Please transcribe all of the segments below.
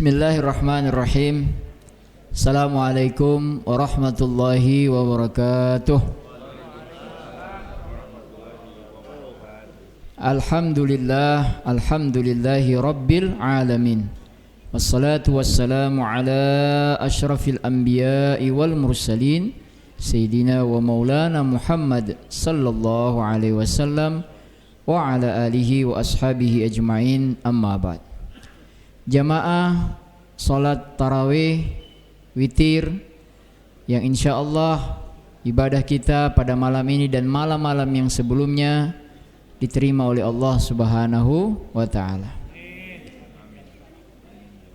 Bismillahirrahmanirrahim. Assalamualaikum warahmatullahi wabarakatuh. Alhamdulillahi rabbil alamin. Wassalatu wassalamu ala ashrafil anbiya'i wal mursalin Sayyidina wa maulana Muhammad sallallahu alaihi wasallam wa ala alihi wa ashabihi ajma'in, amma ba'd. Jamaah salat tarawih witir yang insyaallah ibadah kita pada malam ini dan malam-malam yang sebelumnya diterima oleh Allah Subhanahu wa taala.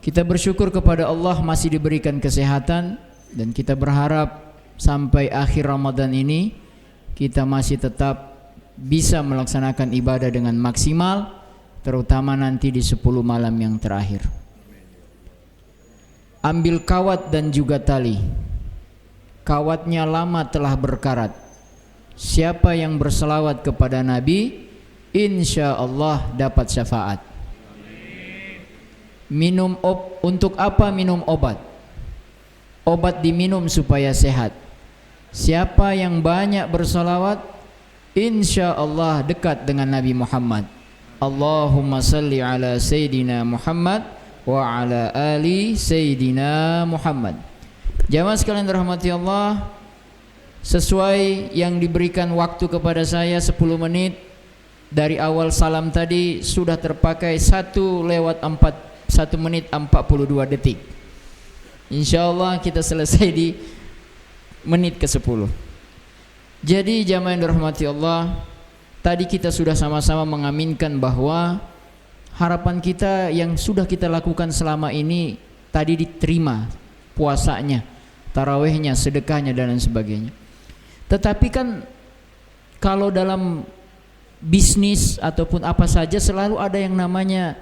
Kita bersyukur kepada Allah masih diberikan kesehatan, dan kita berharap sampai akhir Ramadan ini kita masih tetap bisa melaksanakan ibadah dengan maksimal, terutama nanti di 10 malam yang terakhir. Ambil kawat dan juga tali. Kawatnya lama telah berkarat. Siapa yang berselawat kepada Nabi, insya Allah dapat syafaat. Untuk apa minum obat? Obat diminum supaya sehat. Siapa yang banyak berselawat, insya Allah dekat dengan Nabi Muhammad. Allahumma salli ala Sayyidina Muhammad wa ala ali Sayyidina Muhammad. Jamaah sekalian dirahmati Allah, sesuai yang diberikan waktu kepada saya 10 menit dari awal salam tadi sudah terpakai 1 menit 42 detik. Insyaallah kita selesai di menit ke-10. Jadi jamaah yang dirahmati Allah, tadi kita sudah sama-sama mengaminkan bahwa harapan kita yang sudah kita lakukan selama ini tadi diterima, puasanya, tarawihnya, sedekahnya dan lain sebagainya. Tetapi kan kalau dalam bisnis ataupun apa saja selalu ada yang namanya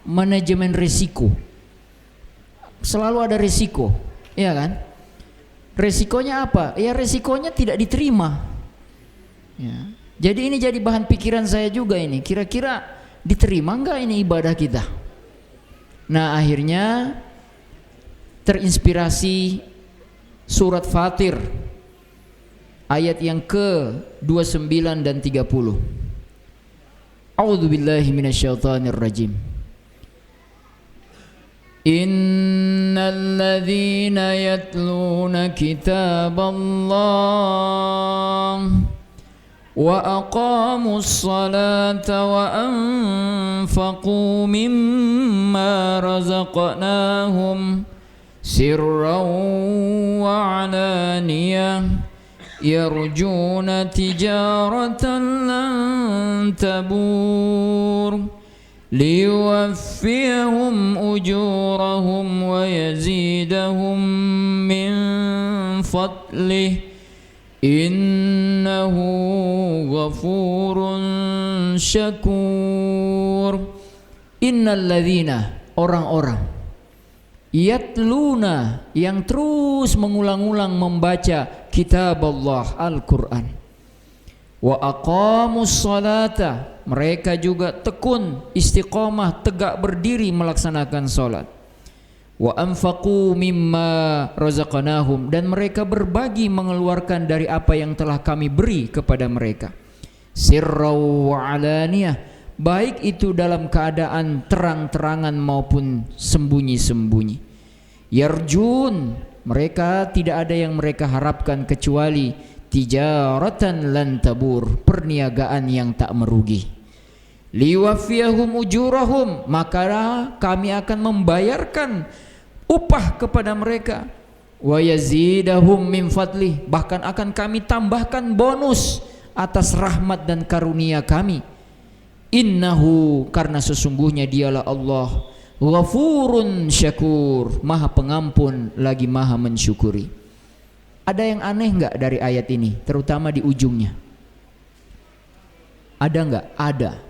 manajemen risiko. Selalu ada risiko, ya kan? Resikonya apa? Ya resikonya tidak diterima. Ya. Jadi ini jadi bahan pikiran saya juga ini. Kira-kira diterima enggak ini ibadah kita? Nah, akhirnya terinspirasi surat Fatir ayat yang ke-29 dan 30. A'udzubillahi minasyaitonir rajim. Innal ladzina yatluna kitaballah wa aqamus salata wa anfaqu mimma razaqnahum sirran wa alaniyah yarjuna tijaratan lan tabur liyuwaffiyahum ujurahum wa yazidahum min fadlih innahu ghafurun syakur. Innal ladzina, orang-orang, yatluna, yang terus mengulang-ulang membaca kitab Allah, Al-Quran, wa aqamus salata, mereka juga tekun, istiqamah, tegak berdiri melaksanakan salat, wa anfaqu mimma razaqnahum, dan mereka berbagi mengeluarkan dari apa yang telah kami beri kepada mereka, sirran wa alaniyah, baik itu dalam keadaan terang-terangan maupun sembunyi-sembunyi. Yarjun, mereka tidak ada yang mereka harapkan kecuali tijaratan lan tabur, perniagaan yang tak merugi. Liwafiyahum ujurahum, maka kami akan membayarkan upah kepada mereka. Wa yazidahum min fadlih, bahkan akan kami tambahkan bonus atas rahmat dan karunia kami. Innahu, karena sesungguhnya dialah Allah, ghafurun syakur, maha pengampun lagi maha mensyukuri. Ada yang aneh enggak dari ayat ini, terutama di ujungnya? Ada enggak? Ada.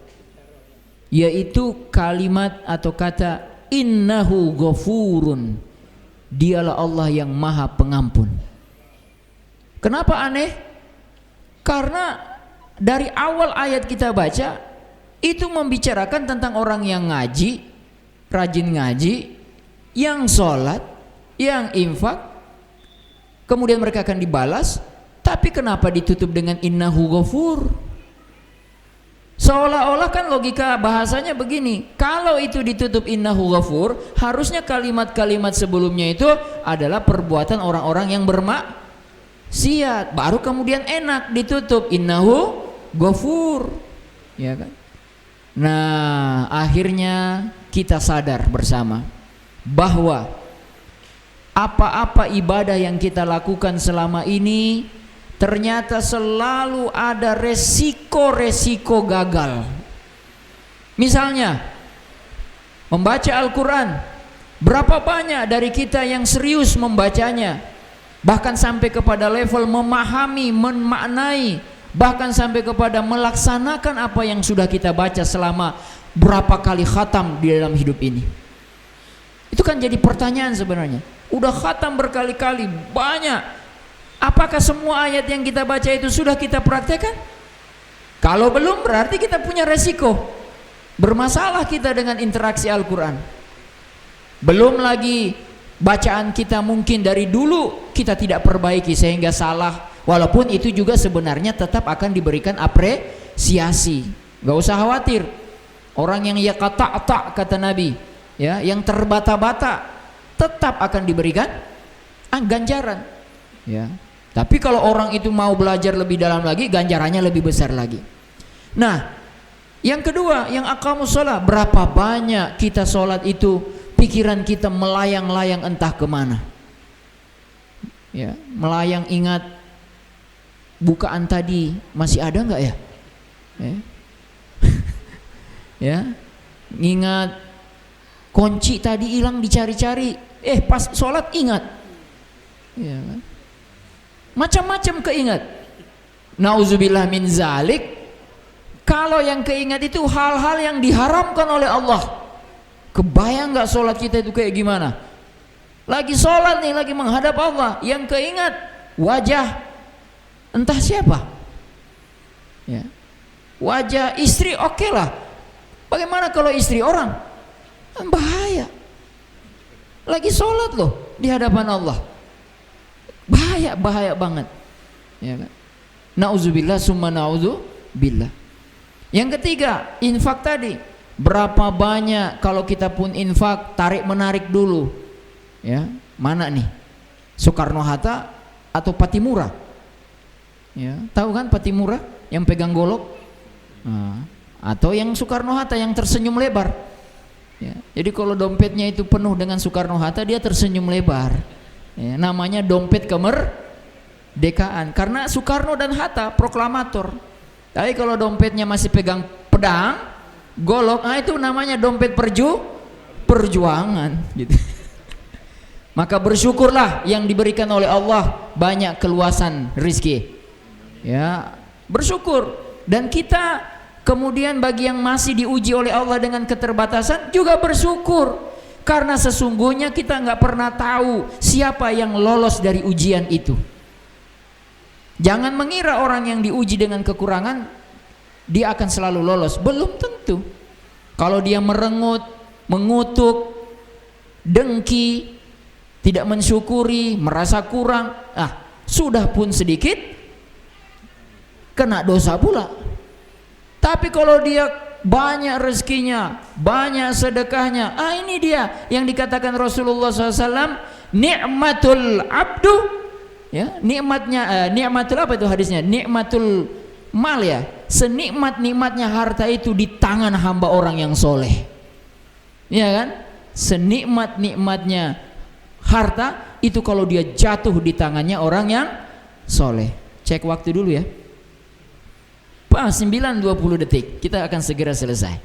Yaitu kalimat atau kata innahu ghafurun, dialah Allah yang maha pengampun. Kenapa aneh? Karena dari awal ayat kita baca itu membicarakan tentang orang yang ngaji, rajin ngaji, yang sholat, yang infak, kemudian mereka akan dibalas. Tapi kenapa ditutup dengan innahu ghafur? Seolah-olah kan logika bahasanya begini, kalau itu ditutup innahu ghafur, harusnya kalimat-kalimat sebelumnya itu adalah perbuatan orang-orang yang bermaksiat, baru kemudian enak ditutup innahu ghafur, ya kan? Nah, akhirnya kita sadar bersama bahwa apa-apa ibadah yang kita lakukan selama ini ternyata selalu ada resiko-resiko gagal. Misalnya membaca Al-Quran, berapa banyak dari kita yang serius membacanya, bahkan sampai kepada level memahami, memaknai, bahkan sampai kepada melaksanakan apa yang sudah kita baca selama berapa kali khatam di dalam hidup ini. Itu kan jadi pertanyaan sebenarnya. Udah khatam berkali-kali, banyak. Apakah semua ayat yang kita baca itu sudah kita praktekkan? Kalau belum, berarti kita punya resiko. Bermasalah kita dengan interaksi Al-Quran. Belum lagi bacaan kita mungkin dari dulu kita tidak perbaiki sehingga salah. Walaupun itu juga sebenarnya tetap akan diberikan apresiasi. Gak usah khawatir. Orang yang yaqata' kata Nabi, ya, yang terbata-bata, tetap akan diberikan ganjaran, ya. Tapi kalau orang itu mau belajar lebih dalam lagi, ganjarannya lebih besar lagi. Nah, yang kedua, yang aqamus shalah, berapa banyak kita sholat itu pikiran kita melayang-layang entah kemana, ya, melayang. Ingat bukaan tadi masih ada nggak ya? Ya, ingat kunci tadi hilang dicari-cari, pas sholat ingat, ya kan? Macam-macam keingat. Nauzubillah min zalik. Kalau yang keingat itu hal-hal yang diharamkan oleh Allah. Kebayang nggak sholat kita itu kayak gimana? Lagi sholat nih, lagi menghadap Allah, yang keingat wajah entah siapa, ya. Wajah istri, oke lah. Bagaimana kalau istri orang? Bahaya. Lagi sholat loh di hadapan Allah. Bahaya banget, ya kan? Nauzubillah summa nauzubillah. Yang ketiga, infak tadi. Berapa banyak kalau kita pun infak, tarik menarik dulu, ya. Mana nih? Soekarno-Hatta atau Patimura? Ya, tahu kan Patimura yang pegang golok? Nah, atau yang Soekarno-Hatta yang tersenyum lebar, ya. Jadi kalau dompetnya itu penuh dengan Soekarno-Hatta, dia tersenyum lebar, ya, namanya dompet kemerdekaan, karena Soekarno dan Hatta proklamator. Tapi kalau dompetnya masih pegang pedang, golok, nah itu namanya dompet perjuangan, gitu. Maka bersyukurlah yang diberikan oleh Allah banyak keluasan rizki, ya, bersyukur. Dan kita kemudian bagi yang masih diuji oleh Allah dengan keterbatasan juga bersyukur, karena sesungguhnya kita nggak pernah tahu siapa yang lolos dari ujian itu. Jangan mengira orang yang diuji dengan kekurangan dia akan selalu lolos, belum tentu. Kalau dia merengut, mengutuk, dengki, tidak mensyukuri, merasa kurang, sudah pun sedikit kena dosa pula. Tapi kalau dia banyak rezekinya, banyak sedekahnya, ini dia yang dikatakan Rasulullah SAW, nikmatul abdu, ya, nikmatul apa itu hadisnya? Nikmatul mal, ya, senikmat-nikmatnya harta itu di tangan hamba orang yang soleh, ya kan? Senikmat-nikmatnya harta itu kalau dia jatuh di tangannya orang yang soleh. Cek waktu dulu ya. 9:20 detik, kita akan segera selesai.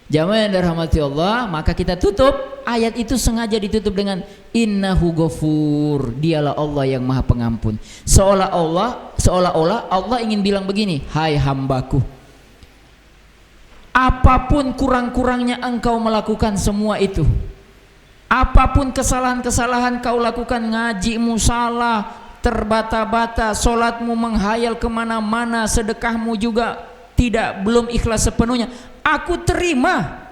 Jamaah yang dirahmati Allah, maka kita tutup ayat itu, sengaja ditutup dengan innahu ghafur, dialah Allah yang maha pengampun. Seolah-olah Allah ingin bilang begini, hai hambaku, apapun kurang-kurangnya engkau melakukan semua itu, apapun kesalahan-kesalahan kau lakukan, ngajimu salah, terbata-bata, sholatmu menghayal kemana-mana, sedekahmu juga belum ikhlas sepenuhnya, aku terima.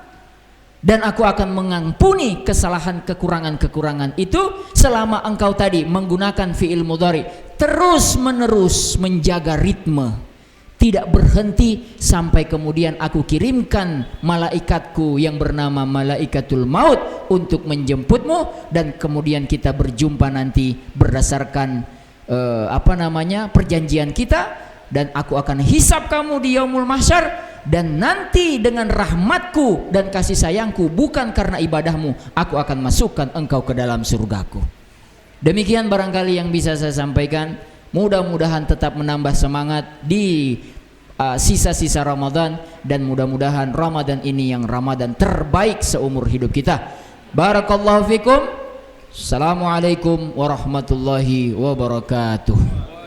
dan aku akan mengampuni kesalahan kekurangan-kekurangan itu selama engkau tadi menggunakan fi'il mudhari terus menerus menjaga ritme, tidak berhenti sampai kemudian aku kirimkan malaikatku yang bernama malaikatul maut untuk menjemputmu, dan kemudian kita berjumpa nanti berdasarkan perjanjian kita, dan aku akan hisab kamu di yaumul mahsyar, dan nanti dengan rahmatku dan kasih sayangku bukan karena ibadahmu aku akan masukkan engkau ke dalam surgaku. Demikian barangkali yang bisa saya sampaikan. Mudah-mudahan tetap menambah semangat di sisa-sisa Ramadan, dan mudah-mudahan Ramadan ini yang Ramadan terbaik seumur hidup kita. Barakallahu fikum. Assalamualaikum warahmatullahi wabarakatuh.